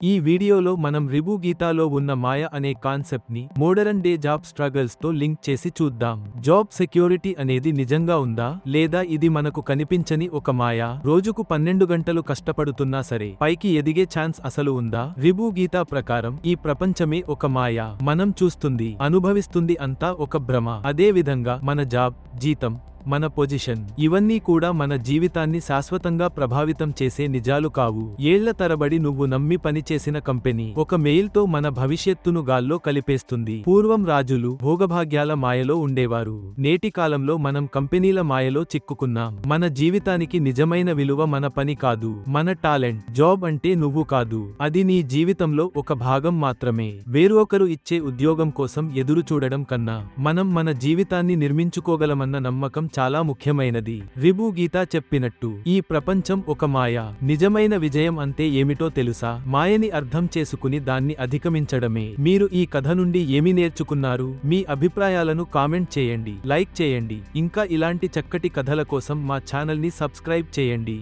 ఈ వీడియోలో మనం రిబూ గీతాలో ఉన్న మాయ అనే కాన్సెప్ట్ ని మోడరన్ డే జాబ్ స్ట్రగల్స్ తో లింక్ చేసి చూద్దాం. జాబ్ సెక్యూరిటీ అనేది నిజంగా ఉందా, లేదా ఇది మనకు కనిపించని ఒక మాయ? రోజుకు 12 గంటలు కష్టపడుతున్నా సరే పైకి ఎదిగే ఛాన్స్ అసలు ఉందా? రిబూ గీతా ప్రకారం ఈ ప్రపంచమే ఒక మాయ. మనం చూస్తుంది, అనుభవిస్తుంది అంతా ఒక భ్రమ. అదే విధంగా మన జాబ్, జీతం, మన పొజిషన్, ఇవన్నీ కూడా మన జీవితాన్ని శాశ్వతంగా ప్రభావితం చేసే నిజాలు కావు. ఏళ్ల తరబడి నువ్వు నమ్మి పనిచేసిన కంపెనీ ఒక మెయిల్తో మన భవిష్యత్తును గాల్లో కలిపేస్తుంది. పూర్వం రాజులు భోగభాగ్యాల మాయలో ఉండేవారు. నేటి కాలంలో మనం కంపెనీల మాయలో చిక్కుకున్నాం. మన జీవితానికి నిజమైన విలువ మన పని కాదు, మన టాలెంట్. జాబ్ అంటే నువ్వు కాదు, అది నీ జీవితంలో ఒక భాగం మాత్రమే. వేరొకరు ఇచ్చే ఉద్యోగం కోసం ఎదురు చూడడం కన్నా మనం మన జీవితాన్ని నిర్మించుకోగలమన్న నమ్మకం చాలా ముఖ్యమైనది. రిబూ గీతా చెప్పినట్టు ఈ ప్రపంచం ఒక మాయ. నిజమైన విజయం అంటే ఏమిటో తెలుసా? మాయని అర్థం చేసుకుని దాన్ని అధిగమించడమే. మీరు ఈ కథ నుండి ఏమి నేర్చుకున్నారు? మీ అభిప్రాయాలను కామెంట్ చేయండి, లైక్ చేయండి. ఇంకా ఇలాంటి చక్కటి కథల కోసం మా ఛానల్ని సబ్స్క్రైబ్ చేయండి.